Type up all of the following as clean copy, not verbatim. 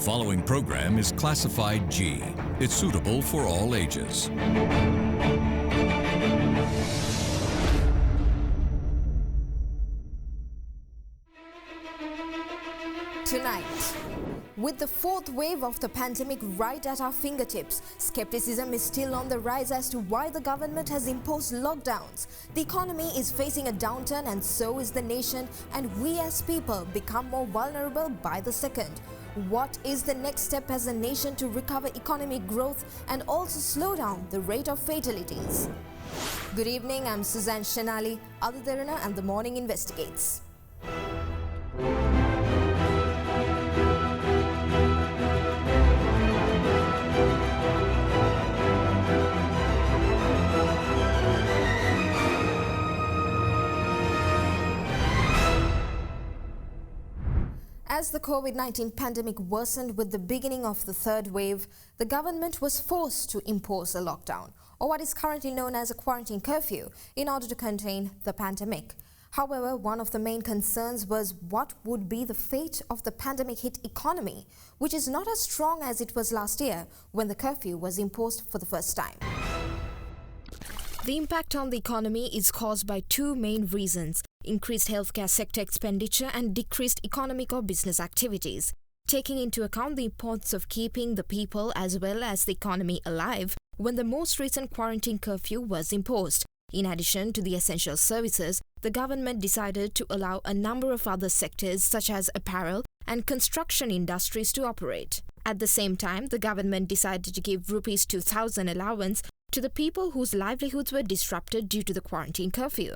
following program is classified G. It's suitable for all ages. Tonight, with the fourth wave of the pandemic right at our fingertips, skepticism is still on the rise as to why the government has imposed lockdowns. The economy is facing a downturn and so is the nation, and we as people become more vulnerable by the second. What is the next step as a nation to recover economic growth and also slow down the rate of fatalities? Good evening, I'm Suzanne Shanali, Derana, and The Morning Investigates. As the COVID-19 pandemic worsened with the beginning of the third wave, the government was forced to impose a lockdown, or what is currently known as a quarantine curfew, in order to contain the pandemic. However, one of the main concerns was what would be the fate of the pandemic-hit economy, which is not as strong as it was last year when the curfew was imposed for the first time. The impact on the economy is caused by two main reasons: increased healthcare sector expenditure and decreased economic or business activities. Taking into account the importance of keeping the people as well as the economy alive when the most recent quarantine curfew was imposed. In addition to the essential services, the government decided to allow a number of other sectors such as apparel and construction industries to operate. At the same time, the government decided to give Rs 2,000 allowance to the people whose livelihoods were disrupted due to the quarantine curfew.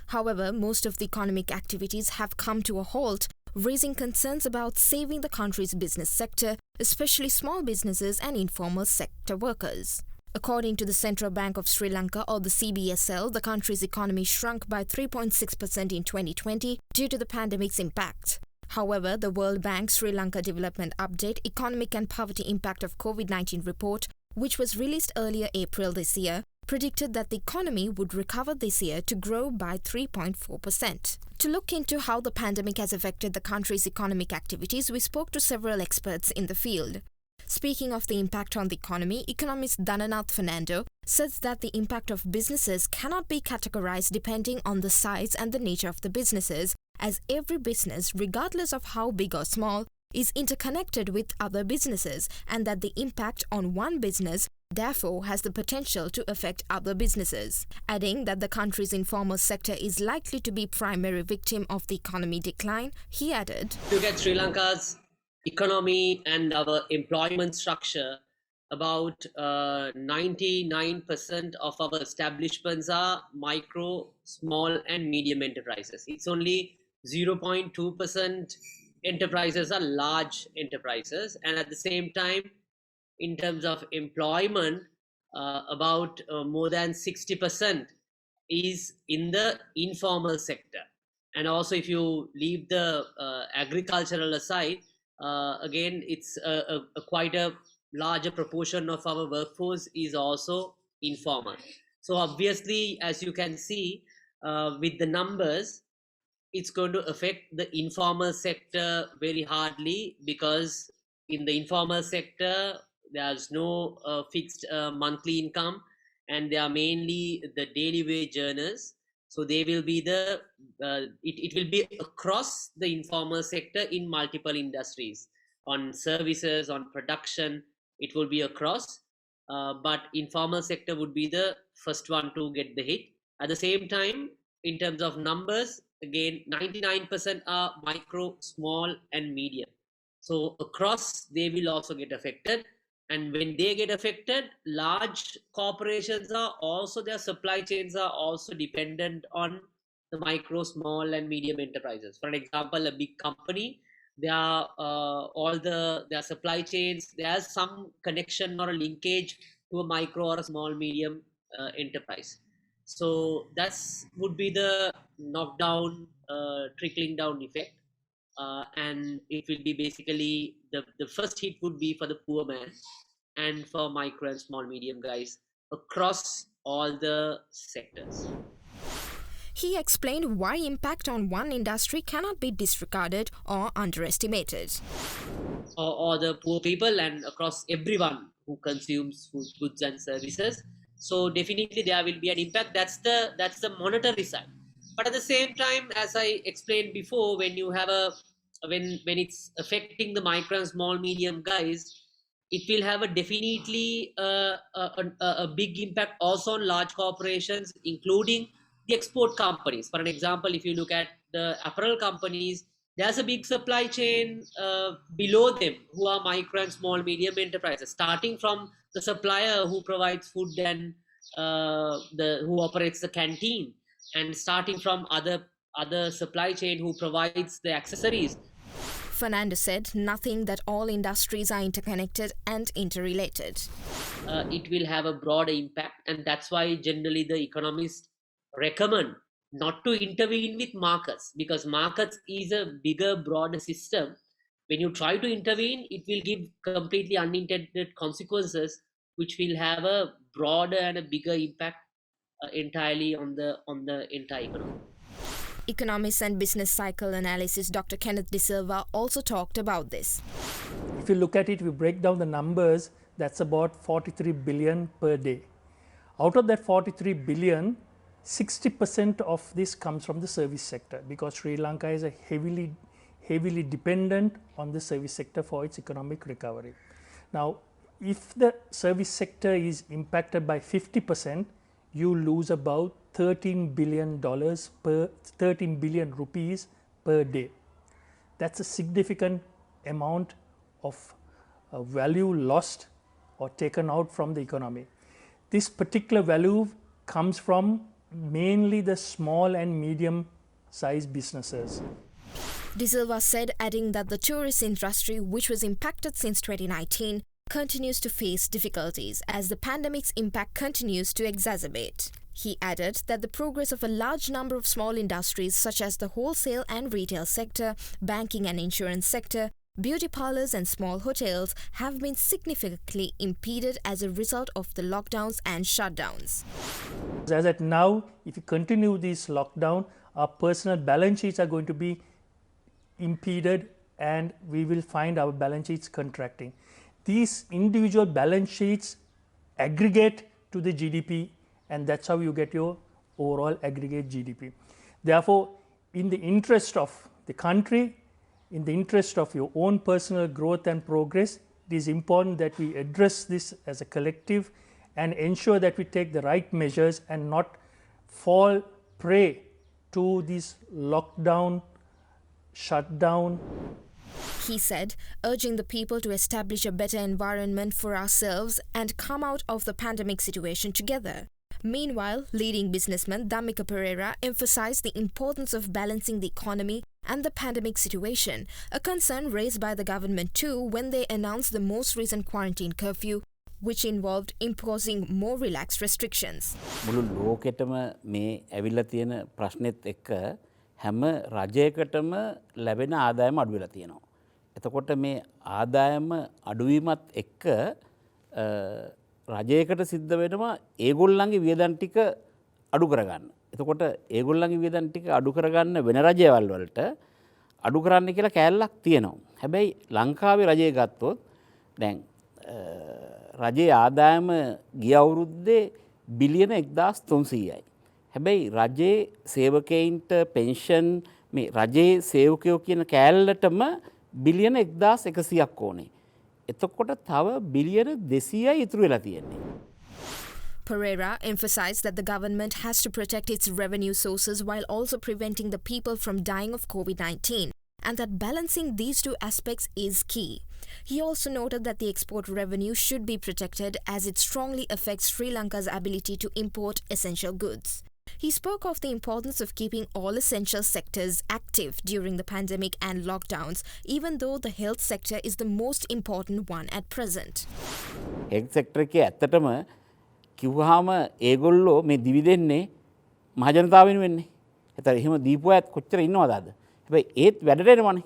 However, most of the economic activities have come to a halt, raising concerns about saving the country's business sector, especially small businesses and informal sector workers. According to the Central Bank of Sri Lanka, or the CBSL, the country's economy shrunk by 3.6% in 2020 due to the pandemic's impact. However, the World Bank Sri Lanka Development Update Economic and Poverty Impact of COVID-19 report, which was released earlier April this year, predicted that the economy would recover this year to grow by 3.4%. To look into how the pandemic has affected the country's economic activities, we spoke to several experts in the field. Speaking of the impact on the economy, economist Dhananath Fernando says that the impact of businesses cannot be categorized depending on the size and the nature of the businesses, as every business, regardless of how big or small, is interconnected with other businesses, and that the impact on one business therefore has the potential to affect other businesses. Adding that the country's informal sector is likely to be primary victim of the economy decline, he added, Look at Sri Lanka's economy and our employment structure. About 99% of our establishments are micro, small and medium enterprises. It's only 0.2% enterprises are large enterprises, and at the same time, in terms of employment, about more than 60% is in the informal sector. And also, if you leave the agricultural aside, again, it's quite a larger proportion of our workforce is also informal. So obviously, as you can see with the numbers, it's going to affect the informal sector very hardly, because in the informal sector, there's no fixed monthly income, and they are mainly the daily wage earners. So they will be it will be across the informal sector in multiple industries, on services, on production, it will be across. But informal sector would be the first one to get the hit. At the same time, in terms of numbers, again, 99% are micro, small and medium. So across, they will also get affected. And when they get affected, large corporations are also, their supply chains are also dependent on the micro, small and medium enterprises. For example, a big company, their supply chains, there's some connection or a linkage to a micro or a small medium enterprise. So that's would be the knockdown, trickling down effect, and it will be basically the first hit would be for the poor man and for micro and small medium guys across all the sectors. He explained why impact on one industry cannot be disregarded or underestimated. or the poor people and across everyone who consumes food, goods and services. So definitely there will be an impact. That's the monetary side. But at the same time, as I explained before, when you have a when it's affecting the micro and small medium guys, it will have a definitely a big impact also on large corporations, including the export companies. For an example, if you look at the apparel companies, there's a big supply chain below them who are micro and small medium enterprises, starting from the supplier who provides food and the who operates the canteen, and starting from other supply chain who provides the accessories. Fernando said nothing that all industries are interconnected and interrelated. It will have a broader impact, and that's why generally the economists recommend not to intervene with markets, because markets is a bigger broader system. When you try to intervene, it will give completely unintended consequences which will have a broader and a bigger impact entirely on the entire economy. Economist and business cycle analyst Dr. Kenneth De Silva also talked about this. If you look at it, we break down the numbers, that's about 43 billion per day. Out of that 43 billion, 60% of this comes from the service sector, because Sri Lanka is a heavily dependent on the service sector for its economic recovery. Now, if the service sector is impacted by 50%, you lose about $13 billion per 13 billion rupees per day. That's a significant amount of value lost or taken out from the economy. This particular value comes from mainly the small and medium sized businesses. De Silva said, adding that the tourist industry, which was impacted since 2019, continues to face difficulties as the pandemic's impact continues to exacerbate. He added that the progress of a large number of small industries such as the wholesale and retail sector, banking and insurance sector, beauty parlors and small hotels have been significantly impeded as a result of the lockdowns and shutdowns. As at now, if you continue this lockdown, our personal balance sheets are going to be impeded and we will find our balance sheets contracting. These individual balance sheets aggregate to the GDP, and that's how you get your overall aggregate GDP. Therefore, in the interest of the country, in the interest of your own personal growth and progress, it is important that we address this as a collective and ensure that we take the right measures and not fall prey to this lockdown, shutdown. He said, urging the people to establish a better environment for ourselves and come out of the pandemic situation together. Meanwhile, leading businessman Dhammika Pereira emphasized the importance of balancing the economy and the pandemic situation, a concern raised by the government too when they announced the most recent quarantine curfew, which involved imposing more relaxed restrictions. මුළු ලෝකෙටම මේ ඇවිල්ලා තියෙන ප්‍රශ්නෙත් එක්ක හැම රජයකටම ලැබෙන ආදායම අඩු වෙලා තියෙනවා. එතකොට මේ ආදායම අඩුවීමත් එක්ක රජයකට සිද්ධ වෙනවා ඒගොල්ලන්ගේ වියදම් ටික අඩු කරගන්න. එතකොට ඒගොල්ලන්ගේ වියදම් ටික අඩු කරගන්න වෙන රජයවල් වලට අඩු කරන්න කියලා කෑල්ලක් තියෙනවා. හැබැයි ලංකාවේ රජය ගත්තොත් දැන් රජයේ ආදායම ගිය අවුරුද්දේ බිලියන 1300යි. හැබැයි රජයේ සේවකයින්ට පෙන්ෂන් මේ රජයේ සේවකයෝ කියන කෑල්ලටම බිලියන 1100ක් ඕනේ. එතකොට තව බිලියන 200යි ඉතුරු වෙලා තියෙන්නේ. Pereira emphasized that the government has to protect its revenue sources while also preventing the people from dying of COVID-19, and that balancing these two aspects is key. He also noted that the export revenue should be protected as it strongly affects Sri Lanka's ability to import essential goods. He spoke of the importance of keeping all essential sectors active during the pandemic and lockdowns, even though the health sector is the most important one at present. Health sector එකේ ඇත්තටම කිව්වහම ඒගොල්ලෝ මේ දිවි දෙන්නේ මහජනතාව වෙනුවෙන්නේ. ඒතර එහෙම දීපු අයත් කොච්චර ඉන්නවද අද? හැබැයි ඒත් වැඩට එනවනේ.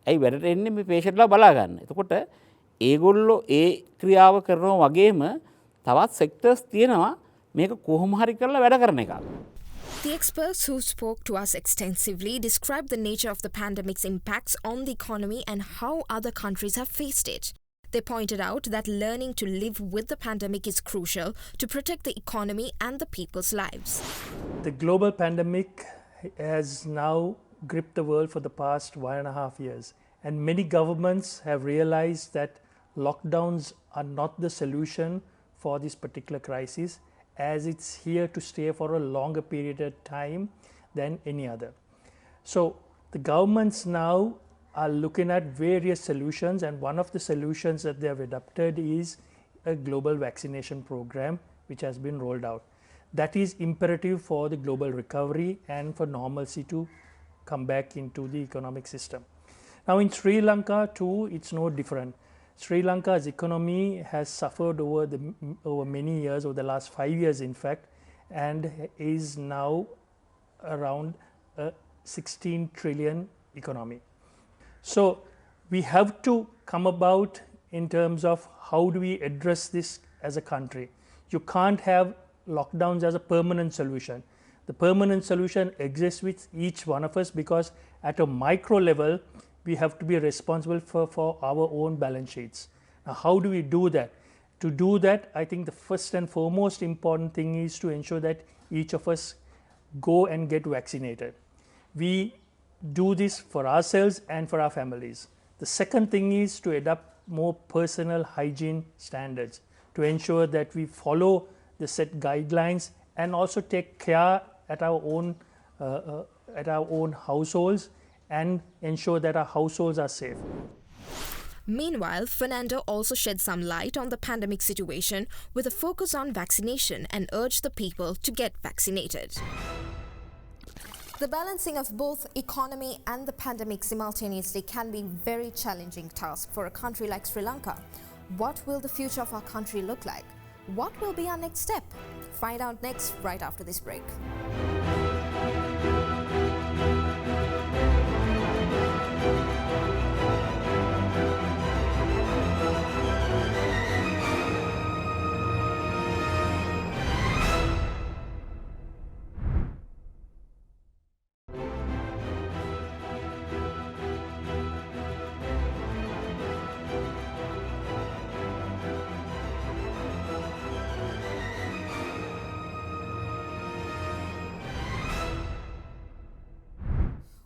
ඇයි වැඩට එන්නේ මේ පේෂන්ට්ලා බලා ගන්න. එතකොට ඒගොල්ලෝ ඒ ක්‍රියාව කරනවා වගේම තවත් සෙක්ටර්ස් තියෙනවා මේක කොහොම හරි කරලා වැඩ කරන එක. The experts who spoke to us extensively described the nature of the pandemic's impacts on the economy and how other countries have faced it. They pointed out that learning to live with the pandemic is crucial to protect the economy and the people's lives. The global pandemic has now gripped the world for the past 1.5 years, and many governments have realized that lockdowns are not the solution for this particular crisis, as it's here to stay for a longer period of time than any other. So the governments now are looking at various solutions, and one of the solutions that they have adopted is a global vaccination program which has been rolled out. That is imperative for the global recovery and for normalcy to come back into the economic system. Now in Sri Lanka too, it's no different. Sri Lanka's economy has suffered over many years, over the last 5 years in fact, and is now around a 16 trillion economy. So we have to come about in terms of how do we address this as a country. You can't have lockdowns as a permanent solution. The permanent solution exists with each one of us, because at a micro level, we have to be responsible for our own balance sheets. Now, how do we do that? To do that, I think the first and foremost important thing is to ensure that each of us go and get vaccinated. We do this for ourselves and for our families. The second thing is to adopt more personal hygiene standards to ensure that we follow the set guidelines and also take care at our own households and ensure that our households are safe. Meanwhile, Fernando also shed some light on the pandemic situation with a focus on vaccination and urged the people to get vaccinated. The balancing of both economy and the pandemic simultaneously can be a very challenging task for a country like Sri Lanka. What will the future of our country look like? What will be our next step? Find out next, right after this break.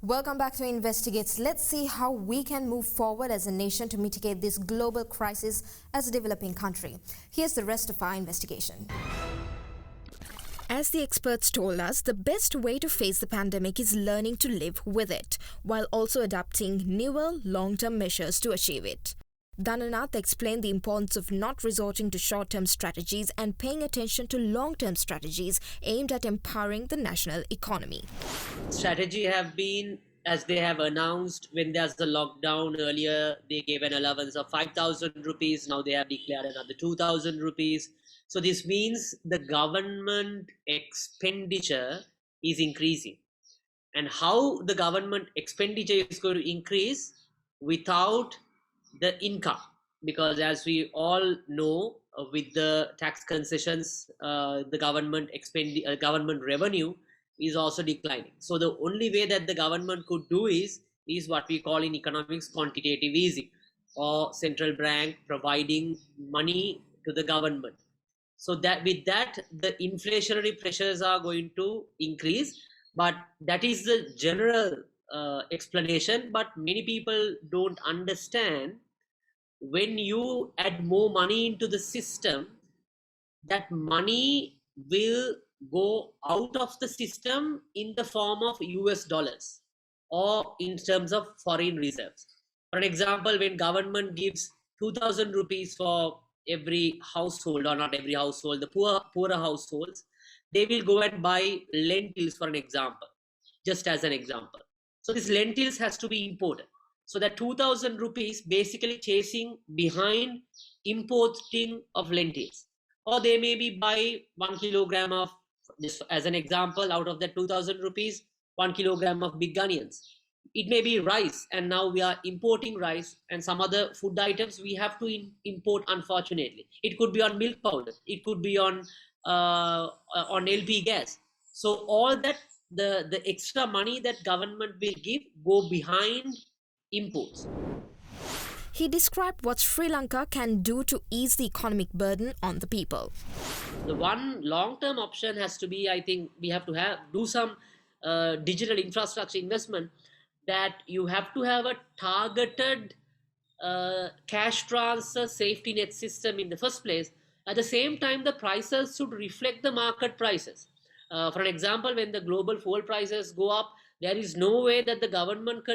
Welcome back to Investigates. Let's see how we can move forward as a nation to mitigate this global crisis as a developing country. Here's the rest of our investigation. As the experts told us, the best way to face the pandemic is learning to live with it, while also adopting newer, long-term measures to achieve it. Dhananath explained the importance of not resorting to short-term strategies and paying attention to long-term strategies aimed at empowering the national economy. Strategy have been, as they have announced, when there's the lockdown earlier, they gave an allowance of 5,000 rupees. Now they have declared another 2,000 rupees. So this means the government expenditure is increasing. And how the government expenditure is going to increase without the income, because as we all know, with the tax concessions, the government revenue is also declining. So the only way that the government could do is what we call in economics quantitative easing, or central bank providing money to the government. So that with that, the inflationary pressures are going to increase. But that is the general explanation, but many people don't understand, when you add more money into the system, that money will go out of the system in the form of US dollars or in terms of foreign reserves. For example, when government gives 2,000 rupees for every household, or not every household, the poorer households, they will go and buy lentils, for an example, just as an example. So this lentils has to be imported. So that 2,000 rupees basically chasing behind importing of lentils. Or they maybe buy 1 kilogram of, just as an example, out of that 2,000 rupees, 1 kilogram of big onions. It may be rice, and now we are importing rice and some other food items we have to import, unfortunately. It could be on milk powder, it could be on LP gas. So all that, the extra money that government will give go behind imports. He described what Sri Lanka can do to ease the economic burden on the people. The one long-term option has to be, I think, we have to do some digital infrastructure investment, that you have to have a targeted cash transfer safety net system in the first place. At the same time, the prices should reflect the market prices. For an example, when the global fuel prices go up, there is no way that the government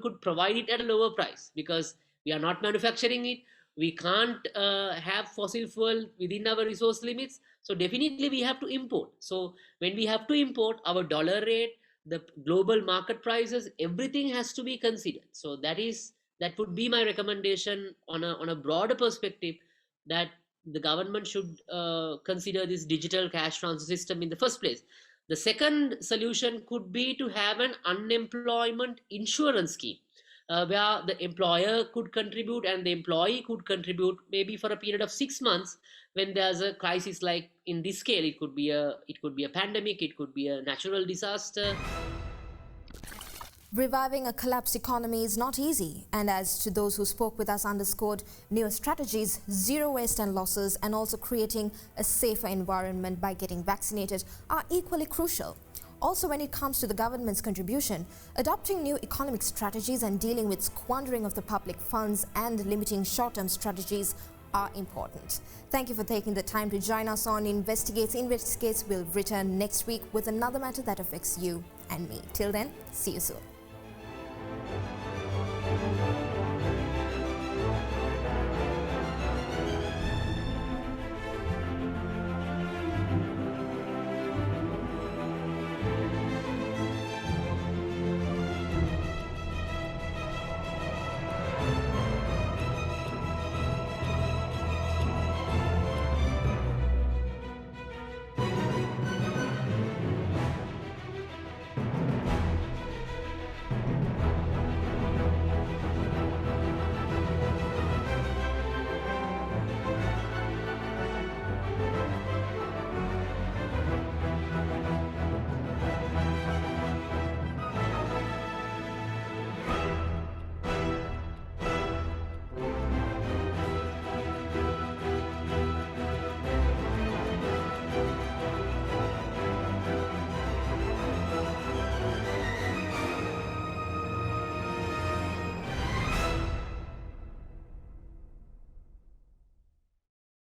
could provide it at a lower price, because we are not manufacturing it. We can't have fossil fuel within our resource limits. So definitely we have to import. So when we have to import, our dollar rate, the global market prices, everything has to be considered. So that would be my recommendation on a broader perspective, that the government should consider this digital cash transfer system in the first place. The second solution could be to have an unemployment insurance scheme, where the employer could contribute and the employee could contribute, maybe for a period of 6 months, when there's a crisis like in this scale. It could be a pandemic, it could be a natural disaster. Reviving a collapsed economy is not easy, and as to those who spoke with us underscored, newer strategies, zero waste and losses, and also creating a safer environment by getting vaccinated are equally crucial. Also, when it comes to the government's contribution, adopting new economic strategies and dealing with squandering of the public funds and limiting short-term strategies are important. Thank you for taking the time to join us on Investigates. Investigates will return next week with another matter that affects you and me. Till then, see you soon.